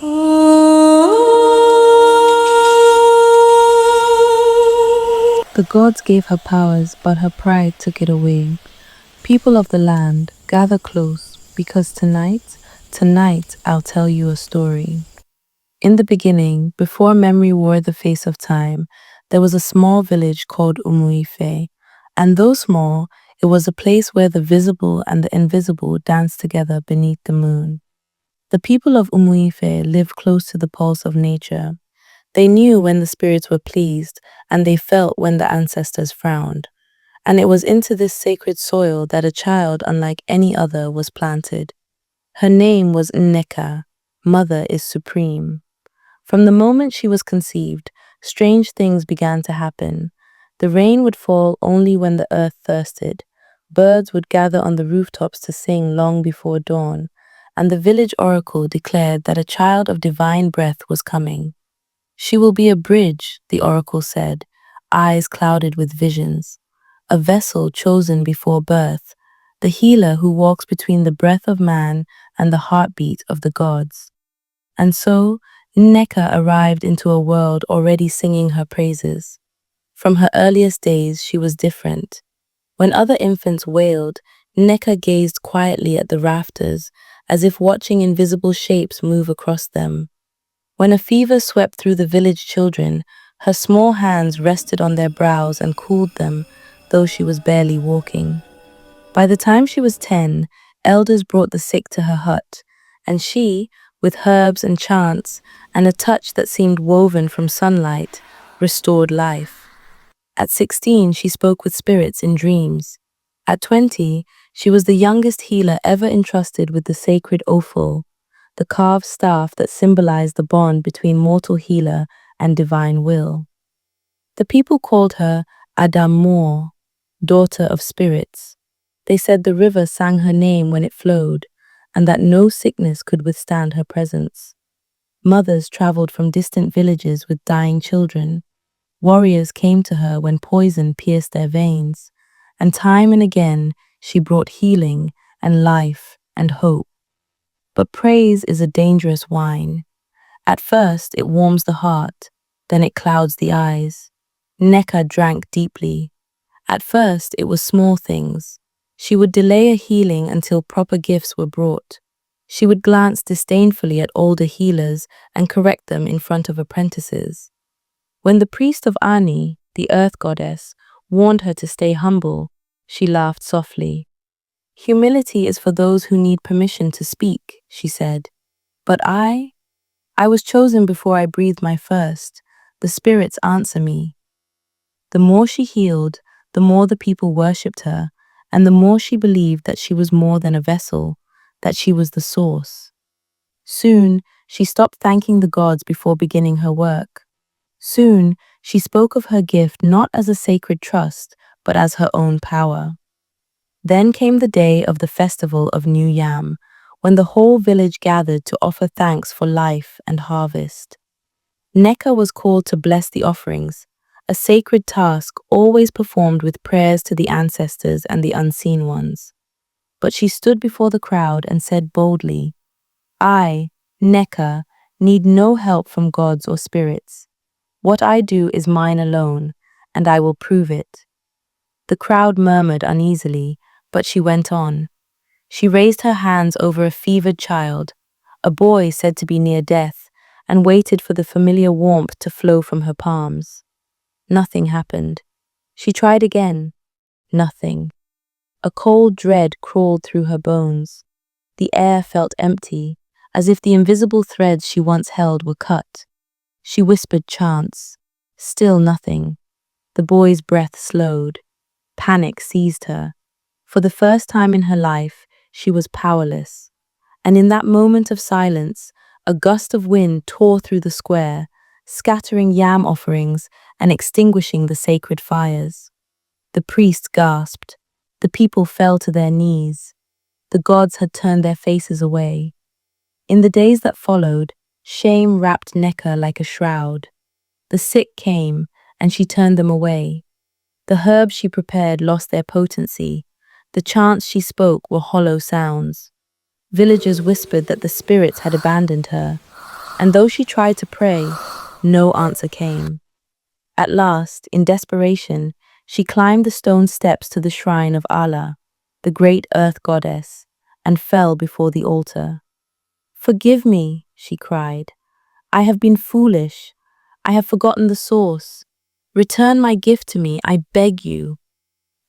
The gods gave her powers, but her pride took it away. People of the land, gather close, because tonight I'll tell you a story. In the beginning, before memory wore the face of time, there was a small village called Umuife. And though small, it was a place where the visible and the invisible danced together beneath the moon. The people of Umuife lived close to the pulse of nature. They knew when the spirits were pleased, and they felt when the ancestors frowned. And it was into this sacred soil that a child unlike any other was planted. Her name was Nneka. Mother is supreme. From the moment she was conceived, strange things began to happen. The rain would fall only when the earth thirsted. Birds would gather on the rooftops to sing long before dawn, and the village oracle declared that a child of divine breath was coming. She will be a bridge, the oracle said, eyes clouded with visions. A vessel chosen before birth, the healer who walks between the breath of man and the heartbeat of the gods. And so, Nneka arrived into a world already singing her praises. From her earliest days, she was different. When other infants wailed, Nneka gazed quietly at the rafters, as if watching invisible shapes move across them. When a fever swept through the village children, her small hands rested on their brows and cooled them, though she was barely walking. By the time she was 10, elders brought the sick to her hut, and she, with herbs and chants, and a touch that seemed woven from sunlight, restored life. At 16, she spoke with spirits in dreams. At 20, she was the youngest healer ever entrusted with the sacred offal, the carved staff that symbolized the bond between mortal healer and divine will. The people called her Adamor, daughter of spirits. They said the river sang her name when it flowed, and that no sickness could withstand her presence. Mothers traveled from distant villages with dying children. Warriors came to her when poison pierced their veins, and time and again she brought healing and life and hope. But praise is a dangerous wine. At first it warms the heart, then it clouds the eyes. Nneka drank deeply. At first it was small things. She would delay a healing until proper gifts were brought. She would glance disdainfully at older healers and correct them in front of apprentices. When the priest of Ani, the earth goddess, warned her to stay humble, she laughed softly. "Humility is for those who need permission to speak," she said. "But I was chosen before I breathed my first. The spirits answer me." The more she healed, the more the people worshipped her, and the more she believed that she was more than a vessel, that she was the source. Soon, she stopped thanking the gods before beginning her work. Soon, she spoke of her gift not as a sacred trust, but as her own power. Then came the day of the festival of New Yam, when the whole village gathered to offer thanks for life and harvest. Nneka was called to bless the offerings, a sacred task always performed with prayers to the ancestors and the unseen ones. But she stood before the crowd and said boldly, "I, Nneka, need no help from gods or spirits. What I do is mine alone, and I will prove it." The crowd murmured uneasily, but she went on. She raised her hands over a fevered child, a boy said to be near death, and waited for the familiar warmth to flow from her palms. Nothing happened. She tried again. Nothing. A cold dread crawled through her bones. The air felt empty, as if the invisible threads she once held were cut. She whispered chants. Still nothing. The boy's breath slowed. Panic seized her. For the first time in her life, she was powerless. And in that moment of silence, a gust of wind tore through the square, scattering yam offerings and extinguishing the sacred fires. The priest gasped. The people fell to their knees. The gods had turned their faces away. In the days that followed, shame wrapped Nneka like a shroud. The sick came, and she turned them away. The herbs she prepared lost their potency. The chants she spoke were hollow sounds. Villagers whispered that the spirits had abandoned her. And though she tried to pray, no answer came. At last, in desperation, she climbed the stone steps to the shrine of Allah, the great earth goddess, and fell before the altar. "Forgive me," she cried. "I have been foolish. I have forgotten the source. Return my gift to me, I beg you."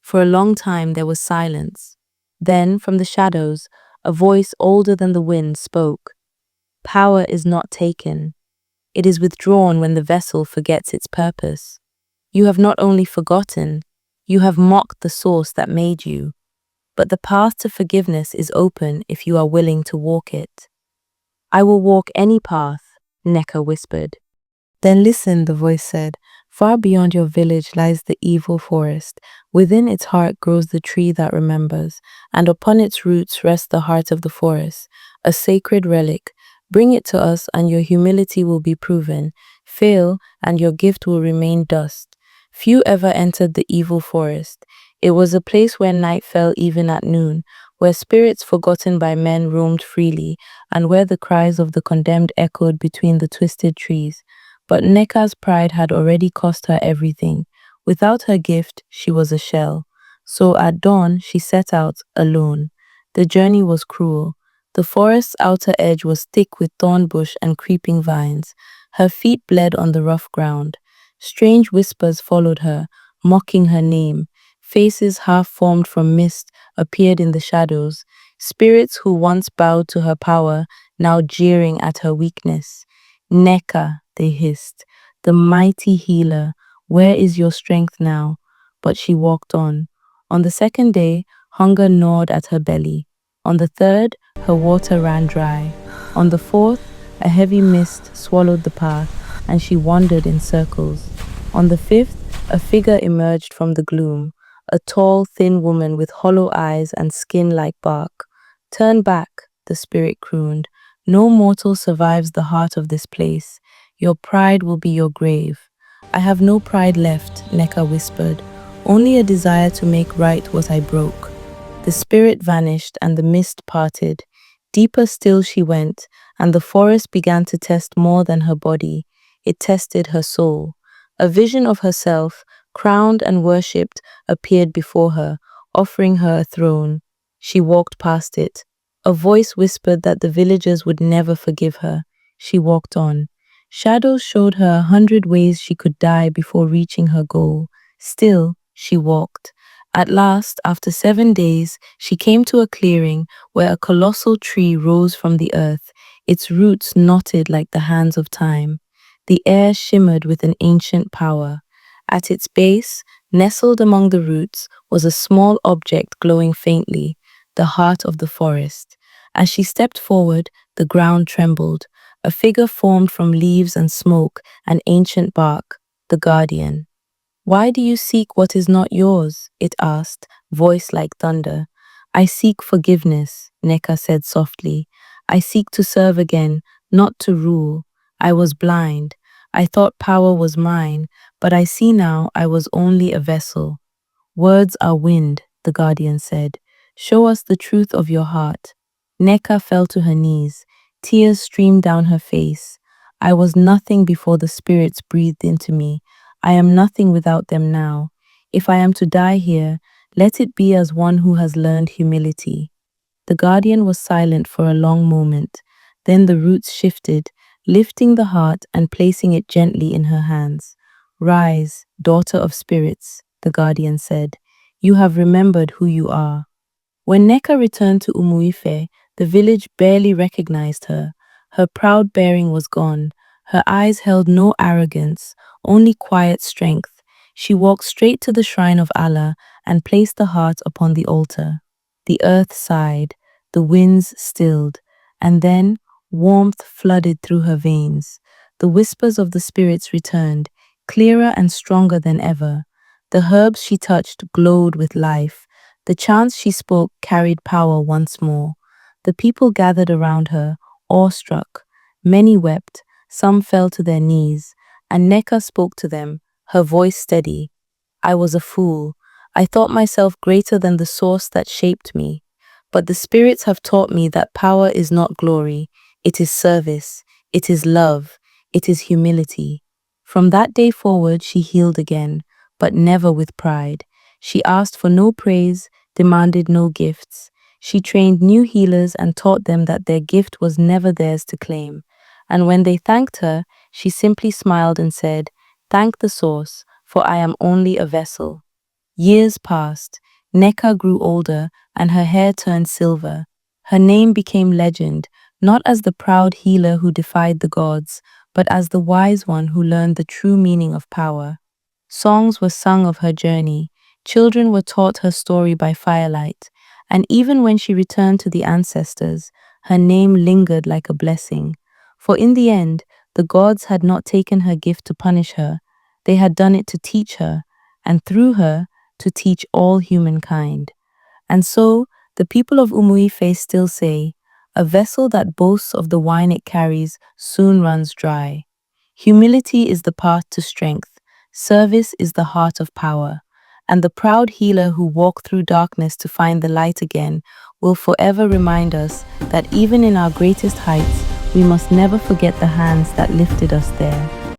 For a long time there was silence. Then, from the shadows, a voice older than the wind spoke. "Power is not taken. It is withdrawn when the vessel forgets its purpose. You have not only forgotten, you have mocked the source that made you. But the path to forgiveness is open if you are willing to walk it." "I will walk any path," Nneka whispered. "Then listen," the voice said. "Far beyond your village lies the evil forest. Within its heart grows the tree that remembers, and upon its roots rests the heart of the forest, a sacred relic. Bring it to us, and your humility will be proven. Fail, and your gift will remain dust." Few ever entered the evil forest. It was a place where night fell even at noon, where spirits forgotten by men roamed freely, and where the cries of the condemned echoed between the twisted trees. But Nneka's pride had already cost her everything. Without her gift, she was a shell. So at dawn, she set out alone. The journey was cruel. The forest's outer edge was thick with thorn bush and creeping vines. Her feet bled on the rough ground. Strange whispers followed her, mocking her name. Faces half formed from mist appeared in the shadows. Spirits who once bowed to her power, now jeering at her weakness. "Nneka," they hissed, "the mighty healer, where is your strength now?" But she walked on. On the second day, hunger gnawed at her belly. On the third, her water ran dry. On the fourth, a heavy mist swallowed the path, and she wandered in circles. On the fifth, a figure emerged from the gloom, a tall, thin woman with hollow eyes and skin like bark. "Turn back," the spirit crooned. "No mortal survives the heart of this place. Your pride will be your grave." "I have no pride left," Nneka whispered, "only a desire to make right what I broke." The spirit vanished and the mist parted. Deeper still she went, and the forest began to test more than her body. It tested her soul. A vision of herself, crowned and worshipped, appeared before her, offering her a throne. She walked past it. A voice whispered that the villagers would never forgive her. She walked on. Shadows showed her 100 ways she could die before reaching her goal. Still, she walked. At last, after 7 days, she came to a clearing where a colossal tree rose from the earth, its roots knotted like the hands of time. The air shimmered with an ancient power. At its base, nestled among the roots, was a small object glowing faintly, the heart of the forest. As she stepped forward, the ground trembled. A figure formed from leaves and smoke and ancient bark, the guardian. "Why do you seek what is not yours?" it asked, voice like thunder. "I seek forgiveness," Nneka said softly. "I seek to serve again, not to rule. I was blind. I thought power was mine, but I see now I was only a vessel." "Words are wind," the guardian said. "Show us the truth of your heart." Nneka fell to her knees. Tears streamed down her face. "I was nothing before the spirits breathed into me. I am nothing without them now. If I am to die here, let it be as one who has learned humility." The guardian was silent for a long moment. Then the roots shifted, lifting the heart and placing it gently in her hands. "Rise, daughter of spirits," the guardian said. "You have remembered who you are." When Nneka returned to Umuife, the village barely recognized her. Her proud bearing was gone. Her eyes held no arrogance, only quiet strength. She walked straight to the shrine of Allah and placed the heart upon the altar. The earth sighed, the winds stilled, and then warmth flooded through her veins. The whispers of the spirits returned, clearer and stronger than ever. The herbs she touched glowed with life. The chants she spoke carried power once more. The people gathered around her, awestruck. Many wept, some fell to their knees, and Nneka spoke to them, her voice steady. "I was a fool. I thought myself greater than the source that shaped me. But the spirits have taught me that power is not glory, it is service. It is love. It is humility. From that day forward, she healed again, but never with pride. She asked for no praise, demanded no gifts. She trained new healers and taught them that their gift was never theirs to claim. And when they thanked her, she simply smiled and said, "Thank the source, for I am only a vessel." Years passed. Nneka grew older, and her hair turned silver. Her name became legend, not as the proud healer who defied the gods, but as the wise one who learned the true meaning of power. Songs were sung of her journey, children were taught her story by firelight, and even when she returned to the ancestors, her name lingered like a blessing. For in the end, the gods had not taken her gift to punish her, they had done it to teach her, and through her, to teach all humankind. And so, the people of Umuife still say, "A vessel that boasts of the wine it carries soon runs dry." Humility is the path to strength, service is the heart of power, and the proud healer who walked through darkness to find the light again will forever remind us that even in our greatest heights, we must never forget the hands that lifted us there.